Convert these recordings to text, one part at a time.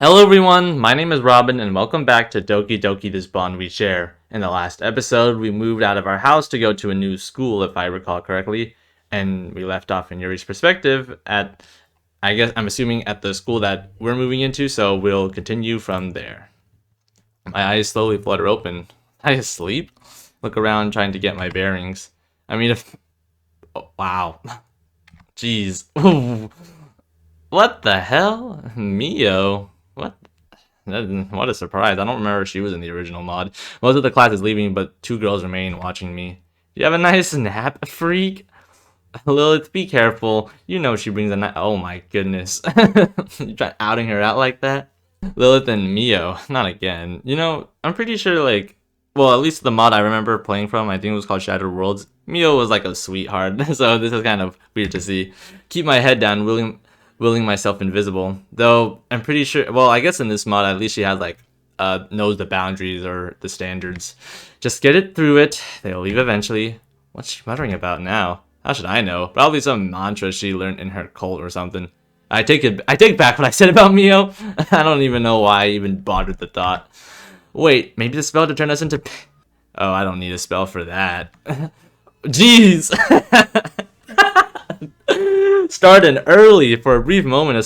Hello everyone, my name is Robin and welcome back to Doki Doki This Bond We Share. In the last episode, we moved out of our house to go to a new school if I recall correctly, and we left off in Yuri's perspective at, I guess I'm assuming at the school that we're moving into, so we'll continue from there. My eyes slowly flutter open. I asleep? Look around trying to get my bearings. I mean if... Oh, wow. Jeez. What the hell? Mio? What? What a surprise. I don't remember if she was in the original mod. Most of the class is leaving, but two girls remain watching me. You have a nice nap, freak? Lilith, be careful. You know she brings a night. Oh my goodness. You try outing her out like that? Lilith and Mio. Not again. You know, I'm pretty sure, like, well, at least the mod I remember playing from, I think it was called Shattered Worlds. Mio was like a sweetheart, so this is kind of weird to see. Keep my head down, willing myself invisible. Though I'm pretty sure, well, I guess in this mod at least she has like knows the boundaries or the standards. Just get it through it. They'll leave eventually. What's she muttering about now? How should I know? Probably some mantra she learned in her cult or something. I take back what I said about Mio. I don't even know why I even bothered the thought. Wait, maybe the spell to turn us into... Oh, I don't need a spell for that. Jeez! Starting early. For a brief moment, a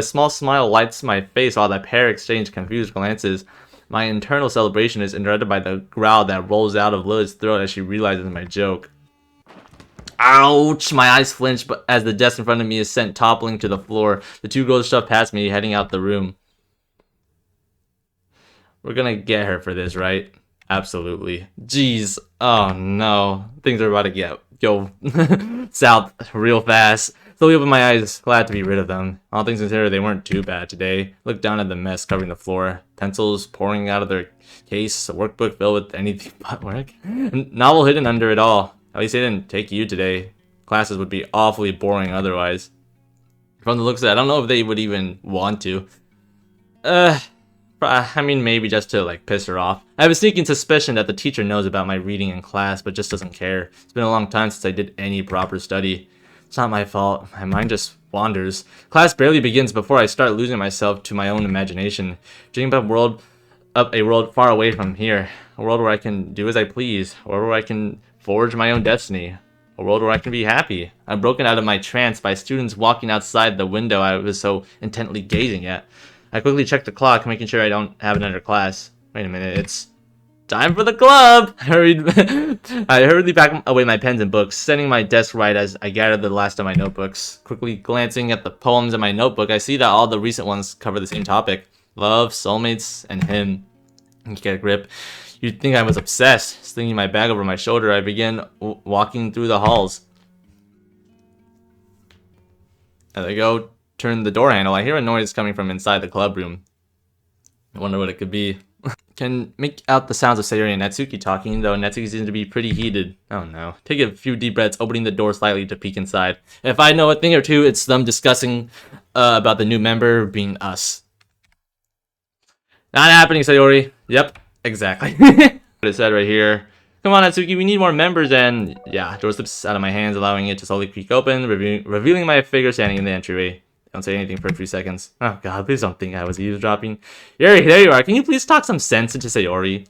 small smile lights my face while the pair exchange confused glances. My internal celebration is interrupted by the growl that rolls out of Lilith's throat as she realizes my joke. Ouch! My eyes flinch but as the desk in front of me is sent toppling to the floor. The two girls shove past me, heading out the room. We're gonna get her for this, right? Absolutely. Jeez. Oh no. Things are about to go south real fast. Slowly open my eyes, glad to be rid of them. All things considered, they weren't too bad today. Look down at the mess covering the floor. Pencils pouring out of their case, a workbook filled with anything but work. A novel hidden under it all. At least they didn't take you today. Classes would be awfully boring otherwise. From the looks of it, I don't know if they would even want to. I mean, maybe just to, like, piss her off. I have a sneaking suspicion that the teacher knows about my reading in class, but just doesn't care. It's been a long time since I did any proper study. It's not my fault. My mind just wanders. Class barely begins before I start losing myself to my own imagination. Dreaming up a world far away from here. A world where I can do as I please. A world where I can forge my own destiny. A world where I can be happy. I'm broken out of my trance by students walking outside the window I was so intently gazing at. I quickly check the clock, making sure I don't have another class. Wait a minute, it's time for the club! I hurriedly pack away my pens and books, setting my desk right as I gather the last of my notebooks. Quickly glancing at the poems in my notebook, I see that all the recent ones cover the same topic. Love, soulmates, and him. Get a grip. You'd think I was obsessed. Slinging my bag over my shoulder, I begin walking through the halls. There they go. Turn the door handle. I hear a noise coming from inside the club room. I wonder what it could be. Can make out the sounds of Sayori and Natsuki talking, though Natsuki seems to be pretty heated. Oh no. Take a few deep breaths, opening the door slightly to peek inside. If I know a thing or two, it's them discussing about the new member being us. Not happening, Sayori. Yep, exactly. What it said right here. Come on, Natsuki, we need more members, and yeah, door slips out of my hands, allowing it to slowly creak open, revealing my figure standing in the entryway. Don't say anything for a few seconds. Oh god, please don't think I was eavesdropping. Yuri, there you are. Can you please talk some sense into Sayori?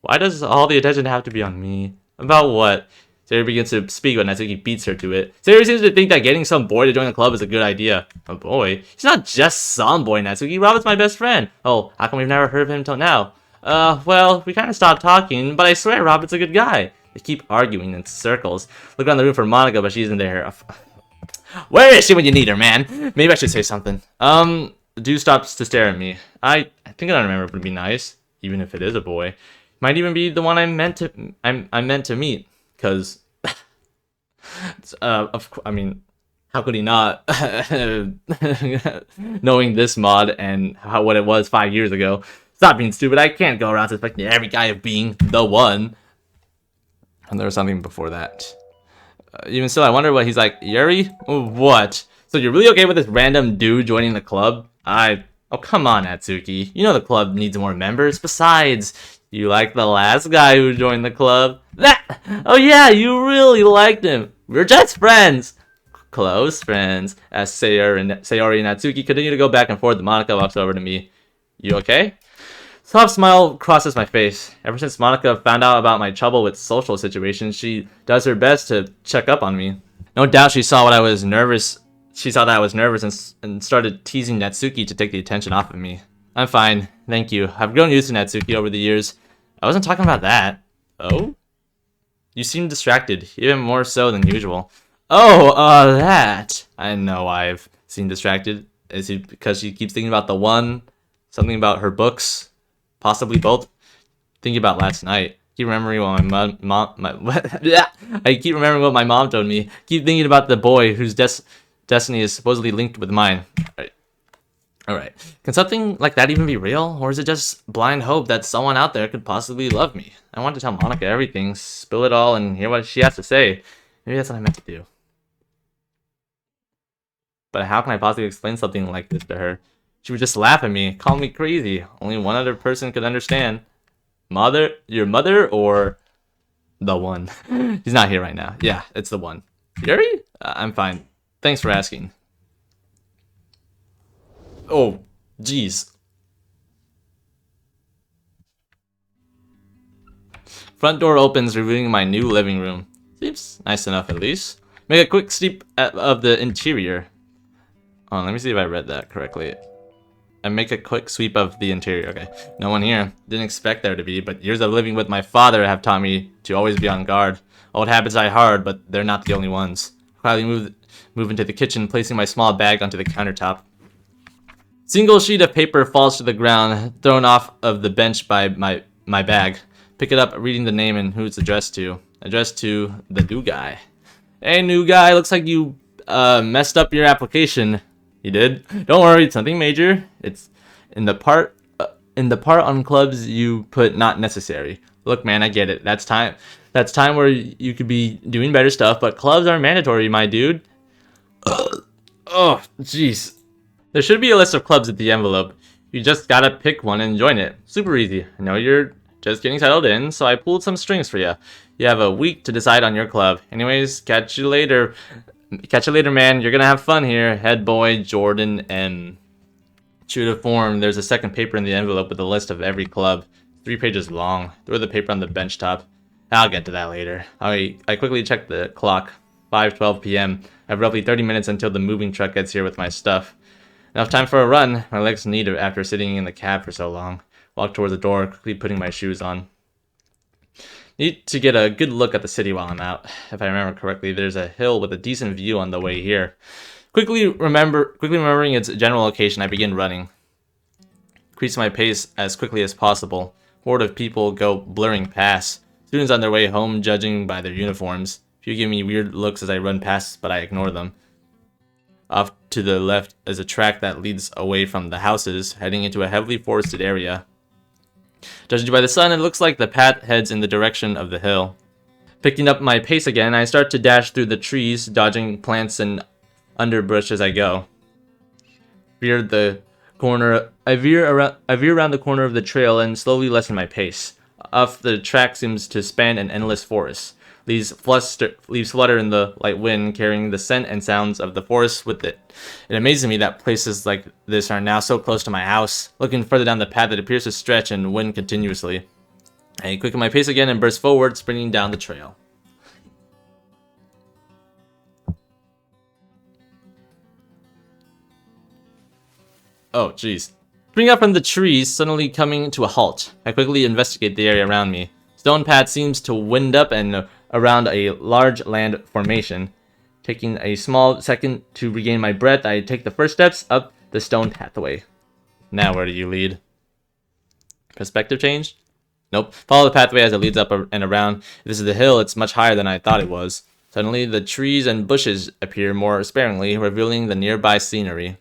Why does all the attention have to be on me? About what? Sayori begins to speak, but Natsuki beats her to it. Sayori seems to think that getting some boy to join the club is a good idea. A boy? He's not just some boy, Natsuki. Robin's my best friend. Oh, how come we've never heard of him till now? Well, we kind of stopped talking, but I swear Robin's a good guy. They keep arguing in circles. Look around the room for Monica, but she isn't there. Where is she when you need her, man? Maybe I should say something. The dude stops to stare at me. I think I remember it would be nice, even if it is a boy. Might even be the one I'm meant to meet, cause I mean, how could he not? Knowing this mod and what it was 5 years ago. Stop being stupid. I can't go around suspecting every guy of being the one. And there was something before that. Even still, I wonder what he's like. Yuri? What? So you're really okay with this random dude joining the club? Oh, come on, Natsuki. You know the club needs more members. Besides, you like the last guy who joined the club. Oh yeah, you really liked him. We're just friends. close friends. As Sayori and Natsuki continue to go back and forth, Monica walks over to me. You okay? Soft smile crosses my face. Ever since Monica found out about my trouble with social situations, she does her best to check up on me. No doubt she saw what I was nervous. She saw that I was nervous and started teasing Natsuki to take the attention off of me. I'm fine, thank you. I've grown used to Natsuki over the years. I wasn't talking about that. Oh? You seem distracted, even more so than usual. Oh, that. I know I've seemed distracted. Is it because she keeps thinking about the one? Something about her books? Possibly both. Thinking about last night. Keep remembering what I keep remembering what my mom told me. Keep thinking about the boy whose destiny is supposedly linked with mine. Alright. Can something like that even be real? Or is it just blind hope that someone out there could possibly love me? I want to tell Monica everything, spill it all, and hear what she has to say. Maybe that's what I meant to do. But how can I possibly explain something like this to her? She would just laugh at me, call me crazy. Only one other person could understand. Mother? Your mother or the one? He's not here right now. Yeah, it's the one. Yuri? I'm fine. Thanks for asking. Oh, jeez. Front door opens, revealing my new living room. Seems nice enough, at least. Make a quick sweep of the interior. Oh, let me see if I read that correctly. And make a quick sweep of the interior. Okay, no one here. Didn't expect there to be, but years of living with my father have taught me to always be on guard. Old habits die hard, but they're not the only ones. Quietly move into the kitchen, placing my small bag onto the countertop. Single sheet of paper falls to the ground, thrown off of the bench by my bag. Pick it up, reading the name and who it's addressed to. Addressed to the new guy. Hey, new guy, looks like you messed up your application. You did? Don't worry, it's nothing major. It's in the part on clubs you put not necessary. Look, man, I get it. That's time where you could be doing better stuff, but clubs are mandatory, my dude. Oh, jeez. There should be a list of clubs at the envelope. You just gotta pick one and join it. Super easy. I know you're just getting settled in, so I pulled some strings for you. You have a week to decide on your club. Anyways, catch you later. Catch you later, man. You're gonna have fun here. Head boy, Jordan M. True to form, there's a second paper in the envelope with a list of every club. 3 pages long. Throw the paper on the bench top. I'll get to that later. I quickly checked the clock. 5:12 p.m. I have roughly 30 minutes until the moving truck gets here with my stuff. Enough time for a run. My legs need it after sitting in the cab for so long. Walk towards the door, quickly putting my shoes on. Need to get a good look at the city while I'm out. If I remember correctly, there's a hill with a decent view on the way here. Quickly remembering its general location, I begin running. Increase my pace as quickly as possible. Horde of people go blurring past. Students on their way home, judging by their uniforms. Few give me weird looks as I run past, but I ignore them. Off to the left is a track that leads away from the houses, heading into a heavily forested area. Judging by the sun, it looks like the path heads in the direction of the hill. Picking up my pace again, I start to dash through the trees, dodging plants and underbrush as I go. I veer around the corner of the trail and slowly lessen my pace. Off the track seems to span an endless forest. Leaves flutter in the light wind, carrying the scent and sounds of the forest with it. It amazes me that places like this are now so close to my house. Looking further down the path, it appears to stretch and wind continuously. I quicken my pace again and burst forward, sprinting down the trail. Oh, jeez. Spring up from the trees, suddenly coming to a halt. I quickly investigate the area around me. Stone path seems to wind up and around a large land formation. Taking a small second to regain my breath, I take the first steps up the stone pathway. Now where do you lead? Perspective change? Nope. Follow the pathway as it leads up and around. If this is the hill, it's much higher than I thought it was. Suddenly, the trees and bushes appear more sparingly, revealing the nearby scenery.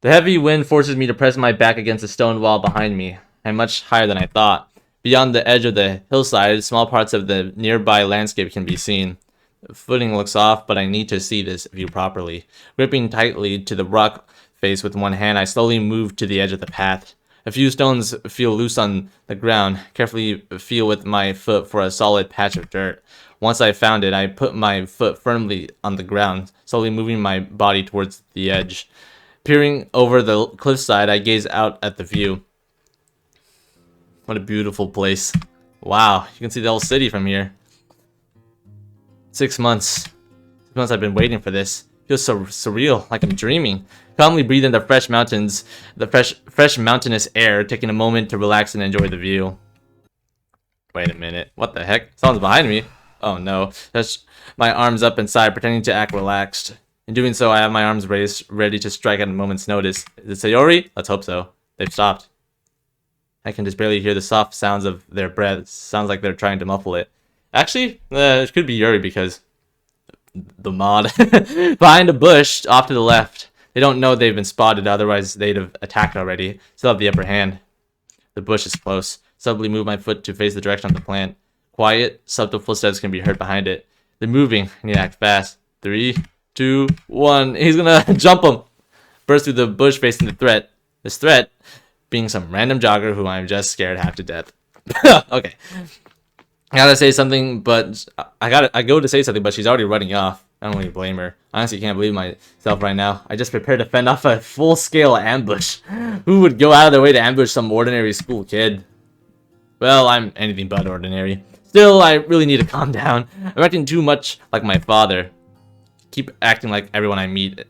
The heavy wind forces me to press my back against the stone wall behind me. I'm much higher than I thought. Beyond the edge of the hillside, small parts of the nearby landscape can be seen. The footing looks off, but I need to see this view properly. Gripping tightly to the rock face with one hand, I slowly move to the edge of the path. A few stones feel loose on the ground. Carefully feel with my foot for a solid patch of dirt. Once I found it, I put my foot firmly on the ground, slowly moving my body towards the edge. Peering over the cliffside, I gaze out at the view. What a beautiful place. Wow, you can see the whole city from here. 6 months. 6 months I've been waiting for this. Feels so surreal, like I'm dreaming. Calmly breathe in the fresh mountains, the fresh mountainous air, taking a moment to relax and enjoy the view. Wait a minute, what the heck? Someone's behind me. Oh no, that's my arms up inside, pretending to act relaxed. In doing so, I have my arms raised, ready to strike at a moment's notice. Is it Sayori? Let's hope so. They've stopped. I can just barely hear the soft sounds of their breath. Sounds like they're trying to muffle it. Actually, it could be Yuri because the mod. Behind a bush, off to the left. They don't know they've been spotted, otherwise they'd have attacked already. Still have the upper hand. The bush is close. Subtly move my foot to face the direction of the plant. Quiet, subtle footsteps can be heard behind it. They're moving. I need to act fast. 3, 2, 1. He's gonna jump him. Burst through the bush facing the threat. This threat being some random jogger who I'm just scared half to death. Okay. I gotta say something, but I go to say something, but she's already running off. I don't really blame her. Honestly, can't believe myself right now. I just prepared to fend off a full-scale ambush. Who would go out of their way to ambush some ordinary school kid? Well, I'm anything but ordinary. Still, I really need to calm down. I'm acting too much like my father. Keep acting like everyone I meet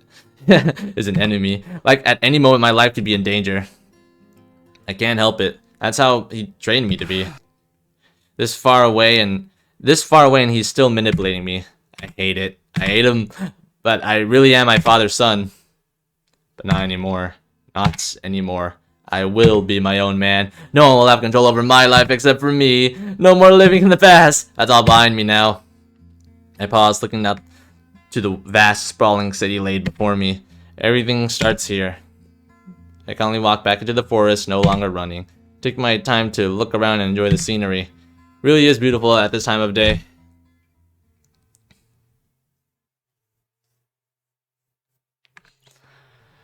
is an enemy. Like at any moment my life could be in danger. I can't help it. That's how he trained me to be. This far away and he's still manipulating me. I hate it. I hate him, but I really am my father's son. But not anymore. Not anymore. I will be my own man. No one will have control over my life except for me. No more living in the past. That's all behind me now. I paused, looking out to the vast, sprawling city laid before me. Everything starts here. I calmly walk back into the forest, no longer running. Take my time to look around and enjoy the scenery. Really is beautiful at this time of day.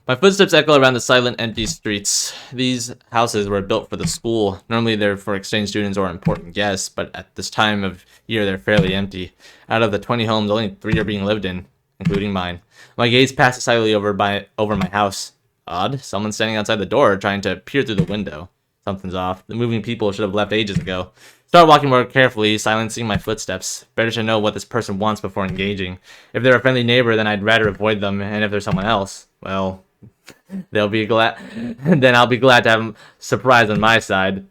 My footsteps echo around the silent, empty streets. These houses were built for the school. Normally they're for exchange students or important guests, but at this time of year they're fairly empty. Out of the 20 homes, only 3 are being lived in, including mine. My gaze passes silently over my house. Odd. Someone's standing outside the door, trying to peer through the window. Something's off. The moving people should have left ages ago. Start walking more carefully, silencing my footsteps. Better to know what this person wants before engaging. If they're a friendly neighbor, then I'd rather avoid them, and if they're someone else, well, they'll be glad. Then I'll be glad to have a surprise on my side.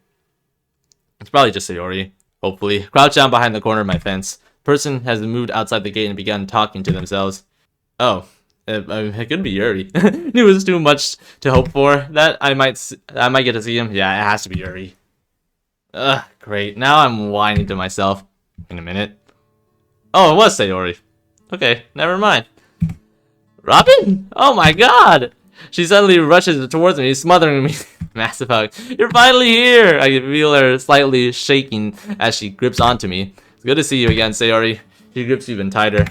It's probably just Sayori, hopefully. Crouch down behind the corner of my fence. Person has moved outside the gate and begun talking to themselves. Oh, it could be Yuri. It was too much to hope for. That I might get to see him. Yeah, it has to be Yuri. Ugh, great. Now I'm whining to myself. In a minute. Oh, it was Sayori. Okay, never mind. Robin? Oh my god! She suddenly rushes towards me, smothering me. Massive hug. You're finally here! I can feel her slightly shaking as she grips onto me. It's good to see you again, Sayori. She grips even tighter.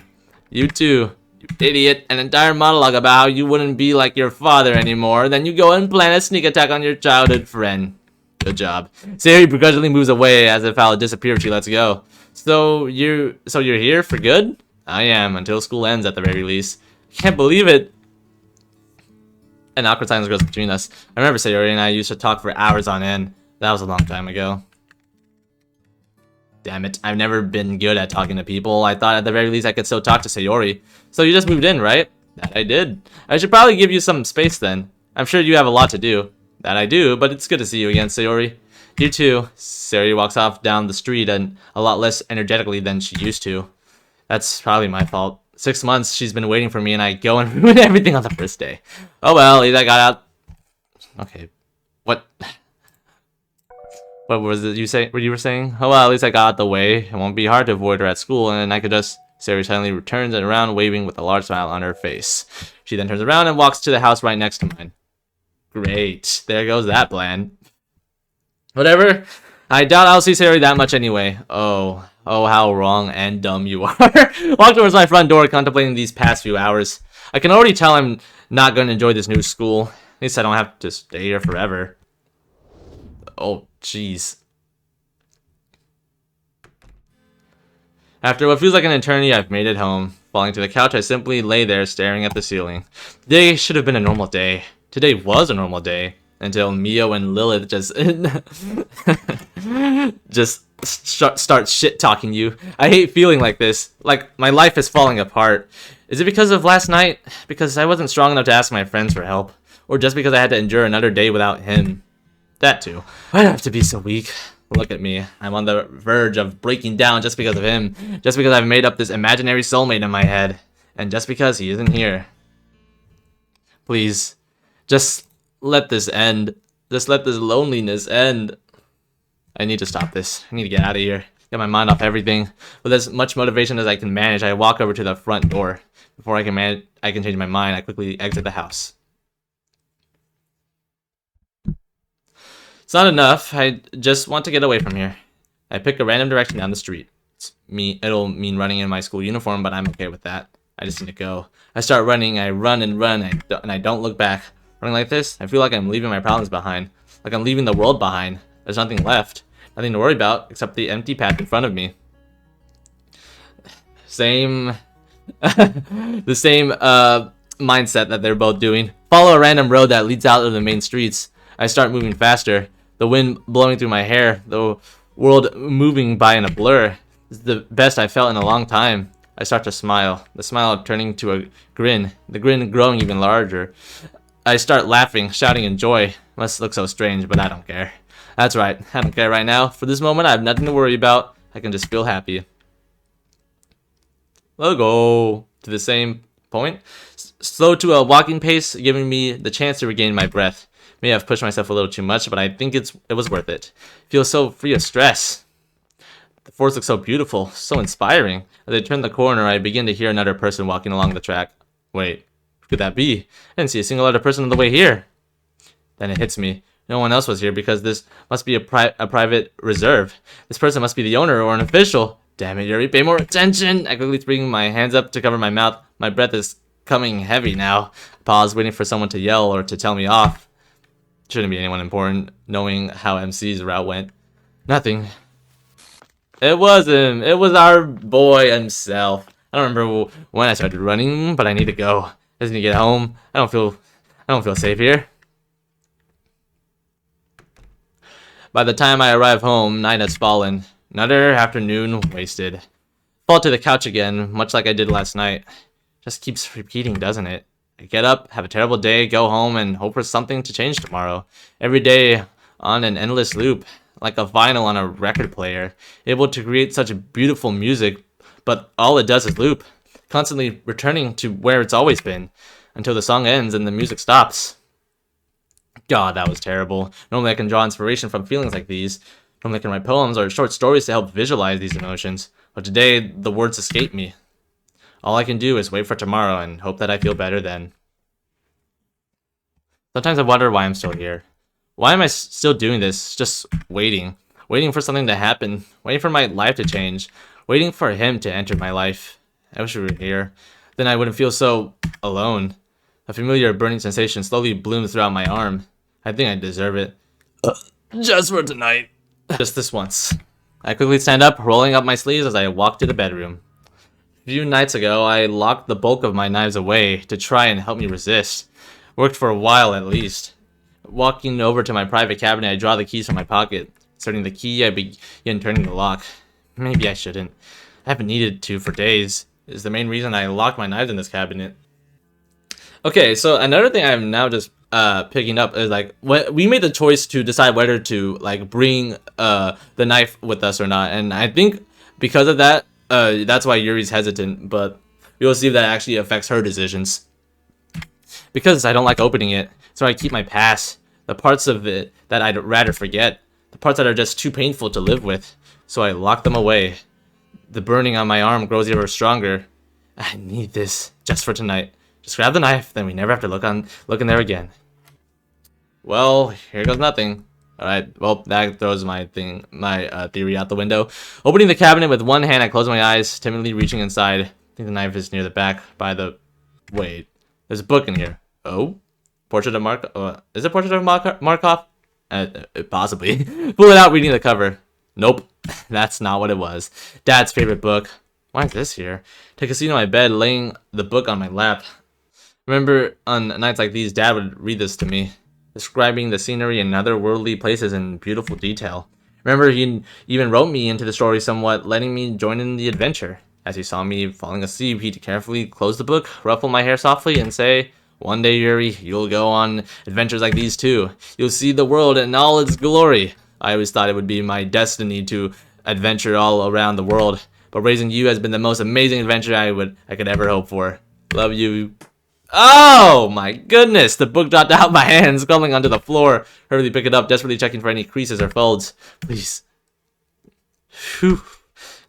You too. You idiot. An entire monologue about how you wouldn't be like your father anymore. Then you go and plan a sneak attack on your childhood friend. Good job. Sayori begrudgingly moves away as if I'll disappear if she lets go. So you're here for good? I am, until school ends at the very least. Can't believe it. An awkward silence grows between us. I remember Sayori and I used to talk for hours on end. That was a long time ago. Damn it, I've never been good at talking to people. I thought at the very least I could still talk to Sayori. So you just moved in, right? That I did. I should probably give you some space then. I'm sure you have a lot to do. That I do, but it's good to see you again, Sayori. You too. Sayori walks off down the street and a lot less energetically than she used to. That's probably my fault. 6 months she's been waiting for me and I go and ruin everything on the first day. Oh well, at least I got out. Okay. What was it you were saying? Oh well, at least I got out the way. It won't be hard to avoid her at school and I could just... Sayori suddenly returns and around, waving with a large smile on her face. She then turns around and walks to the house right next to mine. Great. There goes that plan. Whatever. I doubt I'll see Sayori that much anyway. Oh, how wrong and dumb you are. Walk towards my front door, contemplating these past few hours. I can already tell I'm not going to enjoy this new school. At least I don't have to stay here forever. Oh, jeez. After what feels like an eternity, I've made it home. Falling to the couch, I simply lay there staring at the ceiling. Today should have been a normal day. Today was a normal day. Until Mio and Lilith just start shit talking you. I hate feeling like this. Like my life is falling apart. Is it because of last night? Because I wasn't strong enough to ask my friends for help? Or just because I had to endure another day without him? That too. Why do I have to be so weak? Look at me. I'm on the verge of breaking down just because of him. Just because I've made up this imaginary soulmate in my head. And just because he isn't here. Please. Just let this end. Just let this loneliness end. I need to stop this. I need to get out of here. Get my mind off everything. With as much motivation as I can manage, I walk over to the front door. Before I can change my mind, I quickly exit the house. It's not enough. I just want to get away from here. I pick a random direction down the street. It'll mean running in my school uniform, but I'm okay with that. I just need to go. I start running. I run and run, and I don't look back. Running like this, I feel like I'm leaving my problems behind. Like I'm leaving the world behind. There's nothing left. Nothing to worry about except the empty path in front of me. The same mindset that they're both doing. Follow a random road that leads out of the main streets. I start moving faster. The wind blowing through my hair. The world moving by in a blur. This is the best I've felt in a long time. I start to smile. The smile turning to a grin. The grin growing even larger. I start laughing, shouting in joy. Must look so strange, but I don't care. That's right. I don't care right now. For this moment, I have nothing to worry about. I can just feel happy. Let's go to the same point. Slow to a walking pace, giving me the chance to regain my breath. May have pushed myself a little too much, but I think it was worth it. Feel so free of stress. The forest looks so beautiful, so inspiring. As I turn the corner, I begin to hear another person walking along the track. Wait, who could that be? I didn't see a single other person on the way here. Then it hits me. No one else was here because this must be a private reserve. This person must be the owner or an official. Damn it, Yuri, pay more attention! I quickly bring my hands up to cover my mouth. My breath is coming heavy now. I pause, waiting for someone to yell or to tell me off. Shouldn't be anyone important, knowing how MC's route went. Nothing. It was him. It was our boy himself. I don't remember when I started running, but I need to go. I just need to get home. I don't feel safe here. By the time I arrive home, night has fallen. Another afternoon wasted. Fall to the couch again, much like I did last night. Just keeps repeating, doesn't it? I get up, have a terrible day, go home, and hope for something to change tomorrow. Every day on an endless loop, like a vinyl on a record player, able to create such beautiful music, but all it does is loop, constantly returning to where it's always been, until the song ends and the music stops. God, that was terrible. Normally I can draw inspiration from feelings like these. Normally I can write poems or short stories to help visualize these emotions, but today the words escape me. All I can do is wait for tomorrow and hope that I feel better then. Sometimes I wonder why I'm still here. Why am I still doing this? Just waiting. Waiting for something to happen. Waiting for my life to change. Waiting for him to enter my life. I wish we were here. Then I wouldn't feel so alone. A familiar burning sensation slowly bloomed throughout my arm. I think I deserve it. Just for tonight. Just this once. I quickly stand up, rolling up my sleeves as I walk to the bedroom. A few nights ago, I locked the bulk of my knives away to try and help me resist. Worked for a while at least. Walking over to my private cabinet, I draw the keys from my pocket. Inserting the key, I begin turning the lock. Maybe I shouldn't. I haven't needed to for days. Is the main reason I locked my knives in this cabinet. Okay, so another thing I'm now just picking up is like we made the choice to decide whether to like bring the knife with us or not, and I think because of that, that's why Yuri's hesitant. But we will see if that actually affects her decisions. Because I don't like opening it, so I keep my past, the parts of it that I'd rather forget, the parts that are just too painful to live with. So I lock them away. The burning on my arm grows ever stronger. I need this just for tonight. Just grab the knife, then we never have to look in there again. Well, here goes nothing. Alright, well, that throws my theory out the window. Opening the cabinet with one hand, I close my eyes, timidly reaching inside. I think the knife is near the back by the... Wait, there's a book in here. Oh? Portrait of Markov? Is it Portrait of Markov? Possibly. Pull it out, reading the cover. Nope, that's not what it was. Dad's favorite book. Why is this here? Take a seat on my bed, laying the book on my lap. Remember, on nights like these, Dad would read this to me, describing the scenery and otherworldly places in beautiful detail. Remember, he even wrote me into the story somewhat, letting me join in the adventure. As he saw me falling asleep, he'd carefully close the book, ruffle my hair softly, and say, "One day, Yuri, you'll go on adventures like these too. You'll see the world in all its glory." I always thought it would be my destiny to adventure all around the world, but raising you has been the most amazing adventure I could ever hope for. Love you. Oh my goodness! The book dropped out of my hands, crumbling onto the floor. Hurriedly pick it up, desperately checking for any creases or folds. Please. Phew.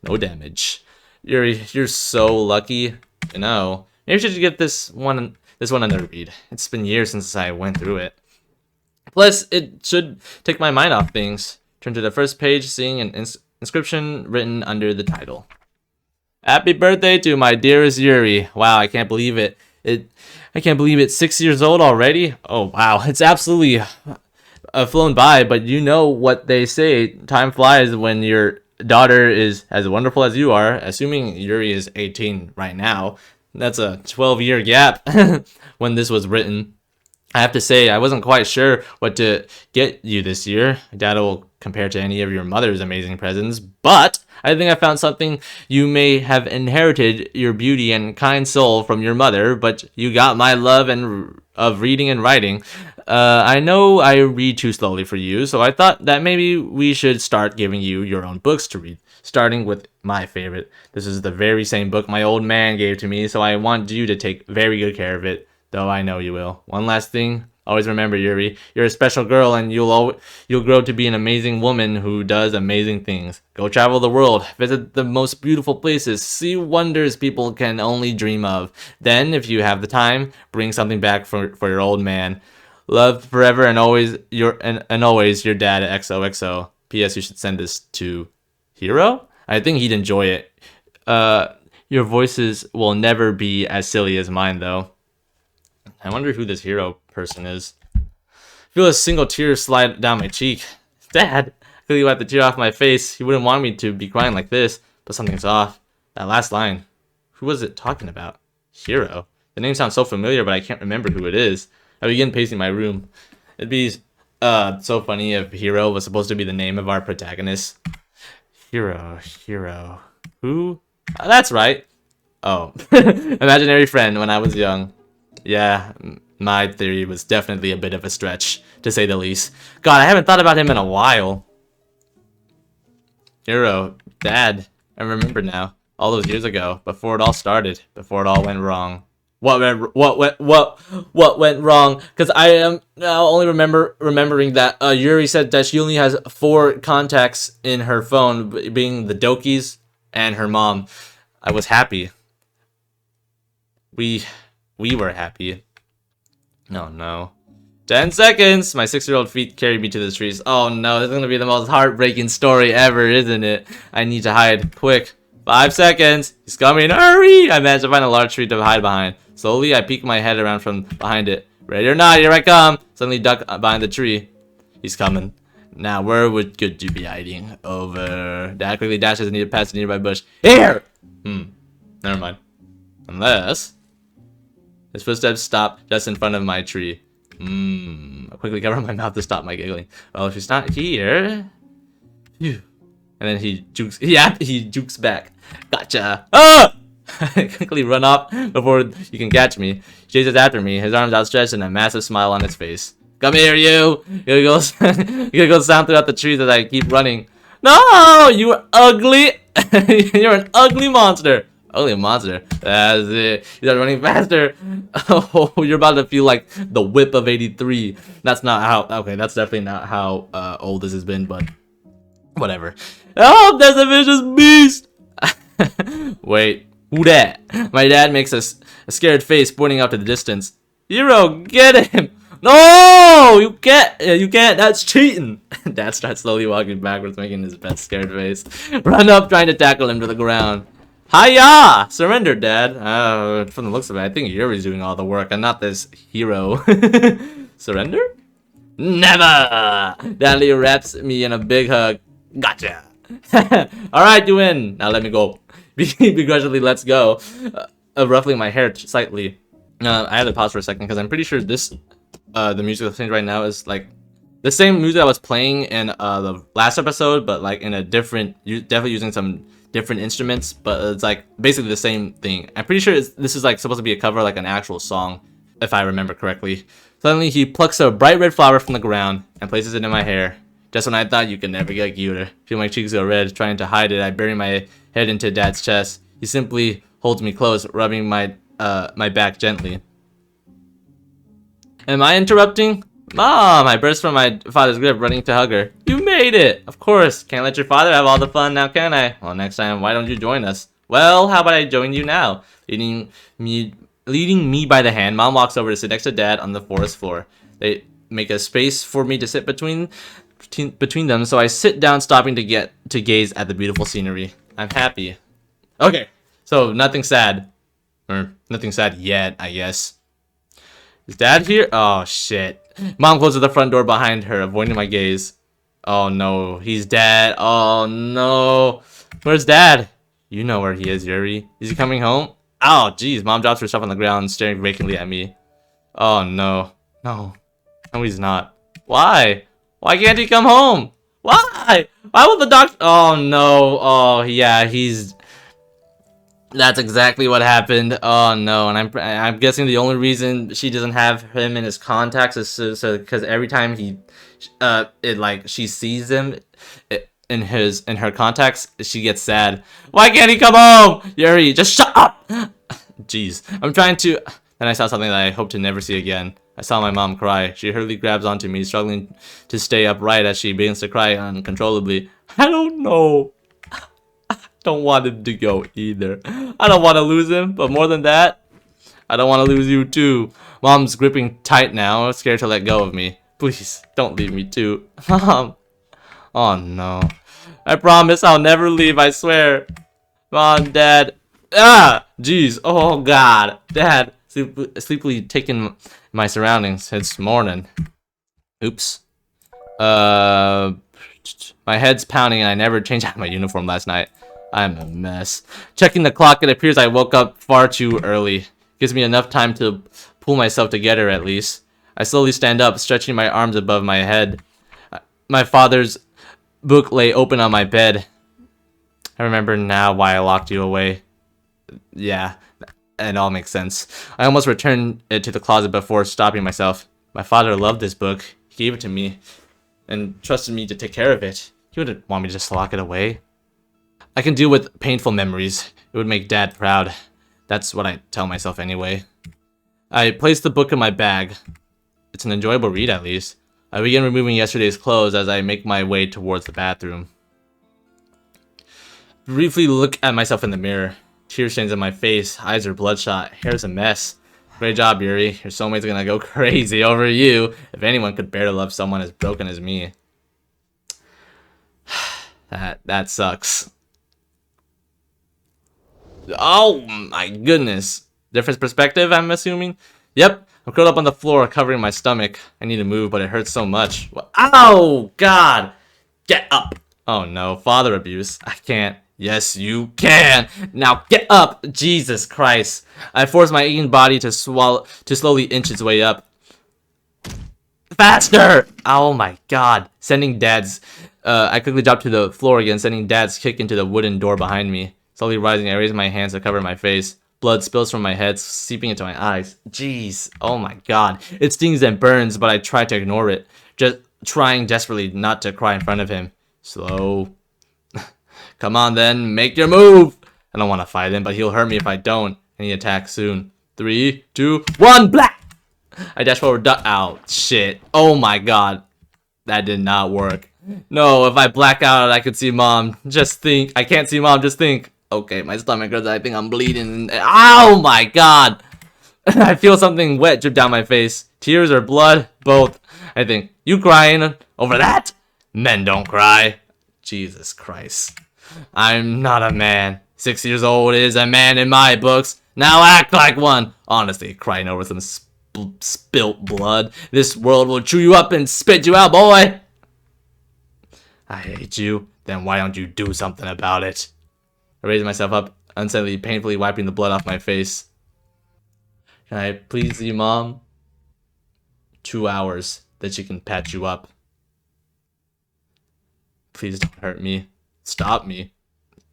No damage. Yuri, you're so lucky. You know, maybe you should give this one another read. It's been years since I went through it. Plus, it should take my mind off things. Turn to the first page, seeing an inscription written under the title. Happy birthday to my dearest Yuri. Wow, I can't believe it. I can't believe it's 6 years old already. Oh wow, it's absolutely flown by. But you know what they say: time flies when your daughter is as wonderful as you are. Assuming Yuri is 18 right now, that's a 12-year gap when this was written. I have to say, I wasn't quite sure what to get you this year. I doubt it will compare to any of your mother's amazing presents, but I think I found something. You may have inherited your beauty and kind soul from your mother, but you got my love of reading and writing. I know I read too slowly for you, so I thought that maybe we should start giving you your own books to read, starting with my favorite. This is the very same book my old man gave to me, so I want you to take very good care of it. Though I know you will. One last thing. Always remember, Yuri, you're a special girl, and you'll grow to be an amazing woman who does amazing things. Go travel the world, visit the most beautiful places, see wonders people can only dream of. Then, if you have the time, bring something back for your old man. Love forever and always your dad at XOXO. P.S. You should send this to Hiro. I think he'd enjoy it. Your voices will never be as silly as mine, though. I wonder who this Hiro person is. I feel a single tear slide down my cheek. Dad! I feel you wipe the tear off my face. He wouldn't want me to be crying like this, but something's off. That last line. Who was it talking about? Hiro. The name sounds so familiar, but I can't remember who it is. I begin pacing my room. It'd be so funny if Hiro was supposed to be the name of our protagonist. Hiro. Who? That's right. Oh. Imaginary friend when I was young. Yeah, my theory was definitely a bit of a stretch, to say the least. God, I haven't thought about him in a while. Hiro, Dad, I remember now. All those years ago, before it all started, before it all went wrong. What went wrong? Because I am now only remembering that Yuri said that she only has 4 contacts in her phone, being the Dokis and her mom. I was happy. We were happy. No. 10 seconds! My 6-year-old feet carried me to the streets. Oh no, this is gonna be the most heartbreaking story ever, isn't it? I need to hide. Quick. 5 seconds! He's coming! Hurry! I managed to find a large tree to hide behind. Slowly, I peek my head around from behind it. Ready or not, here I come! Suddenly duck behind the tree. He's coming. Now, where could you be hiding? Over. Dad quickly dashes past a nearby bush. Here! Never mind. Unless... His footsteps stop just in front of my tree. I quickly cover my mouth to stop my giggling. Well, if he's not here... Phew. And then he jukes back. Gotcha! Ah! I quickly run off before you can catch me. He chases after me, his arms outstretched and a massive smile on his face. Come here, you! He goes sound throughout the trees as I keep running. No! You ugly... You're an ugly monster! Ugly monster. That's it. You start running faster. Oh, you're about to feel like the whip of 83. That's not how... Okay, that's definitely not how old this has been, but... Whatever. Oh, there's a vicious beast! Wait, who that? My dad makes a scared face pointing out to the distance. Hiro, get him! No! You can't! That's cheating! Dad starts slowly walking backwards, making his best scared face. Run up, trying to tackle him to the ground. Hiya! Surrender, Dad. From the looks of it, I think Yuri's doing all the work and not this Hiro. Surrender? Never! Daddy wraps me in a big hug. Gotcha! Alright, you win. Now let me go. begrudgingly lets go, ruffling my hair slightly. I had to pause for a second because I'm pretty sure this, the music that's playing right now is like the same music I was playing in the last episode, but like in a different, definitely using some different instruments, but it's like basically the same thing. I'm pretty sure this is like supposed to be a cover, like an actual song, if I remember correctly. Suddenly he plucks a bright red flower from the ground and places it in my hair. Just when I thought you could never get cuter. Feel my cheeks go red, trying to hide it, I bury my head into Dad's chest. He simply holds me close, rubbing my back gently. Am I interrupting? Mom! I burst from my father's grip, running to hug her. You made it! Of course. Can't let your father have all the fun now, can I? Well, next time, why don't you join us? Well, how about I join you now? Leading me by the hand, Mom walks over to sit next to Dad on the forest floor. They make a space for me to sit between them, so I sit down, stopping to gaze at the beautiful scenery. I'm happy. Okay, so nothing sad. Or nothing sad yet, I guess. Is Dad here? Oh, shit. Mom closes the front door behind her, avoiding my gaze. Oh, no. He's dead. Oh, no. Where's Dad? You know where he is, Yuri. Is he coming home? Oh, jeez. Mom drops herself on the ground, staring vacantly at me. Oh, no. No. No, he's not. Why? Why can't he come home? Why? Why will the doctor... Oh, no. Oh, yeah, he's... That's exactly what happened. Oh no, and I'm guessing the only reason she doesn't have him in his contacts is so because every time she sees him in her contacts, she gets sad. Why can't he come home? Yuri, just shut up. Jeez, I'm trying to. Then I saw something that I hope to never see again. I saw my mom cry. She hurriedly grabs onto me, struggling to stay upright as she begins to cry uncontrollably. I don't know. Don't want him to go either. I don't want to lose him, but more than that, I don't want to lose you too. Mom's gripping tight now, scared to let go of me. Please, don't leave me too. Mom. Oh no. I promise I'll never leave, I swear. Mom, Dad. Ah! Jeez. Oh god. Dad. Sleepily taking my surroundings. It's morning. Oops. My head's pounding and I never changed out of my uniform last night. I'm a mess. Checking the clock, it appears I woke up far too early. Gives me enough time to pull myself together at least. I slowly stand up, stretching my arms above my head. My father's book lay open on my bed. I remember now why I locked you away. Yeah, it all makes sense. I almost returned it to the closet before stopping myself. My father loved this book. He gave it to me and trusted me to take care of it. He wouldn't want me to just lock it away. I can deal with painful memories. It would make Dad proud. That's what I tell myself anyway. I place the book in my bag. It's an enjoyable read at least. I begin removing yesterday's clothes as I make my way towards the bathroom. Briefly look at myself in the mirror. Tear stains on my face, eyes are bloodshot, hair's a mess. Great job, Yuri. Your soulmate's gonna go crazy over you. If anyone could bear to love someone as broken as me. That sucks. Oh my goodness. Different perspective, I'm assuming? Yep, I'm curled up on the floor, covering my stomach. I need to move, but it hurts so much. Ow! God! Get up! Oh no, father abuse. I can't. Yes, you can! Now get up! Jesus Christ. I force my aching body to slowly inch its way up. Faster! Oh my god. Sending Dad's... I quickly drop to the floor again, sending Dad's kick into the wooden door behind me. Slowly rising, I raise my hands to cover my face. Blood spills from my head, seeping into my eyes. Jeez. Oh my god. It stings and burns, but I try to ignore it. Just trying desperately not to cry in front of him. Slow. Come on then, make your move! I don't want to fight him, but he'll hurt me if I don't. And he attacks soon. 3, 2, 1, black! I dash forward, ow, shit. Oh my god. That did not work. No, if I black out, I could see Mom. Just think. I can't see Mom, just think. Okay, my stomach hurts. I think I'm bleeding. Oh my god! I feel something wet drip down my face. Tears or blood? Both. I think. You crying over that? Men don't cry. Jesus Christ. I'm not a man. 6 years old is a man in my books. Now act like one. Honestly, crying over some spilt blood. This world will chew you up and spit you out, boy. I hate you. Then why don't you do something about it? I raise myself up. unsteadily, painfully wiping the blood off my face. Can I please see Mom? 2 hours that she can patch you up. Please don't hurt me. Stop me.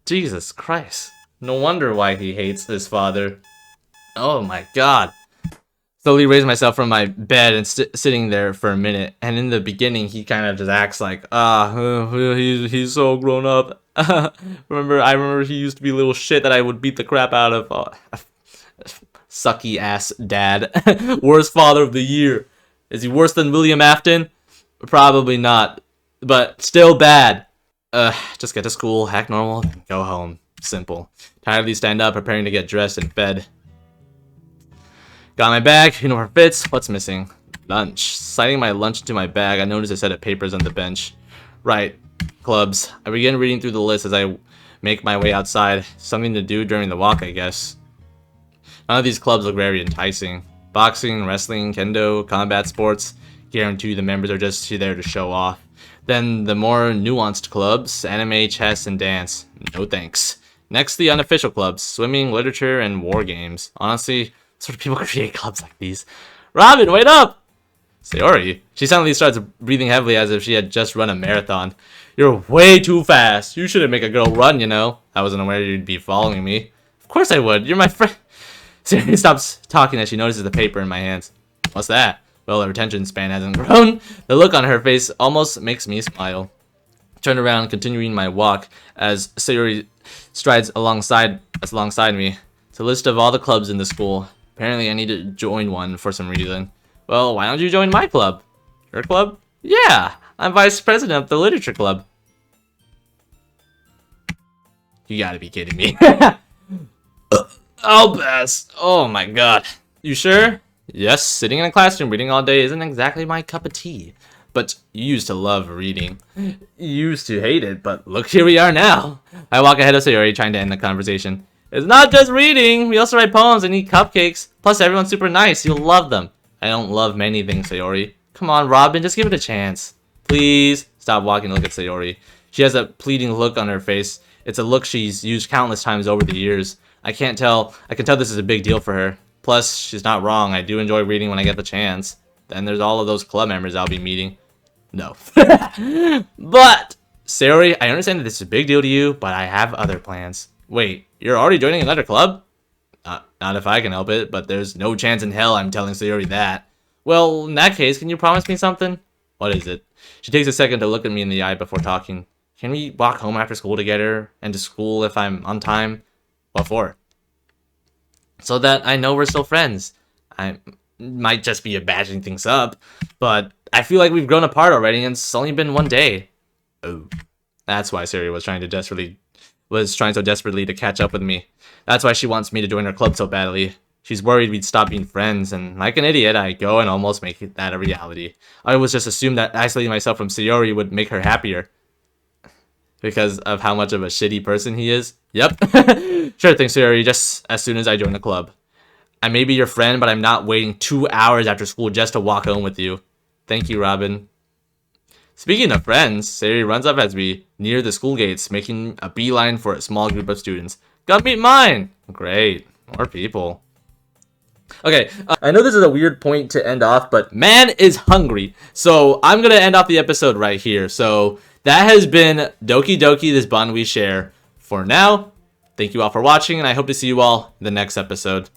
Jesus Christ. No wonder why he hates his father. Oh my god. Slowly raised myself from my bed and sitting there for a minute. And in the beginning, he kind of just acts like, he's so grown up. I remember he used to be a little shit that I would beat the crap out of. Sucky ass dad. Worst father of the year. Is he worse than William Afton? Probably not. But still bad. Just get to school, act normal, go home. Simple. Tiredly stand up, preparing to get dressed and fed. Got my bag, uniform fits, what's missing? Lunch. Sliding my lunch into my bag, I noticed a set of papers on the bench. Right. Clubs. I begin reading through the list as I make my way outside. Something to do during the walk, I guess. None of these clubs look very enticing. Boxing, wrestling, kendo, combat sports. Guarantee the members are just there to show off. Then the more nuanced clubs, anime, chess, and dance. No thanks. Next, the unofficial clubs, swimming, literature, and war games. Honestly, sort of people create clubs like these. Robin, wait up! Sayori. She suddenly starts breathing heavily as if she had just run a marathon. You're way too fast. You shouldn't make a girl run, you know. I wasn't aware you'd be following me. Of course I would. You're my friend. Sayori stops talking as she notices the paper in my hands. What's that? Well, her attention span hasn't grown. The look on her face almost makes me smile. Turn around, continuing my walk as Sayori strides alongside me. It's a list of all the clubs in the school. Apparently, I need to join one for some reason. Well, why don't you join my club? Your club? Yeah, I'm vice president of the literature club. You gotta be kidding me. I'll pass. Oh my god. You sure? Yes, sitting in a classroom reading all day isn't exactly my cup of tea. But you used to love reading. You used to hate it, but look, here we are now. I walk ahead of Sayori, trying to end the conversation. It's not just reading. We also write poems and eat cupcakes. Plus, everyone's super nice. You'll love them. I don't love many things, Sayori. Come on, Robin, just give it a chance. Please. Stop walking and look at Sayori. She has a pleading look on her face. It's a look she's used countless times over the years. I can tell this is a big deal for her. Plus, she's not wrong. I do enjoy reading when I get the chance. Then there's all of those club members I'll be meeting. No. But, Sayori, I understand that this is a big deal to you, but I have other plans. Wait, you're already joining another club? Not if I can help it, but there's no chance in hell I'm telling Sayori that. Well, in that case, can you promise me something? What is it? She takes a second to look at me in the eye before talking. Can we walk home after school together and to school if I'm on time? What for? So that I know we're still friends. I might just be imagining things up, but I feel like we've grown apart already and it's only been one day. Oh, that's why Sayori was trying so desperately to catch up with me. That's why she wants me to join her club so badly. She's worried we'd stop being friends, and like an idiot, I go and almost make that a reality. I always just assumed that isolating myself from Sayori would make her happier. Because of how much of a shitty person he is. Yep. Sure thing, Sayori, just as soon as I join the club. I may be your friend, but I'm not waiting 2 hours after school just to walk home with you. Thank you, Robin. Speaking of friends, Sayori runs up as we near the school gates, making a beeline for a small group of students. Come meet mine! Great. More people. Okay, I know this is a weird point to end off, but man is hungry. So I'm going to end off the episode right here. So that has been Doki Doki, this bond we share. For now, thank you all for watching, and I hope to see you all in the next episode.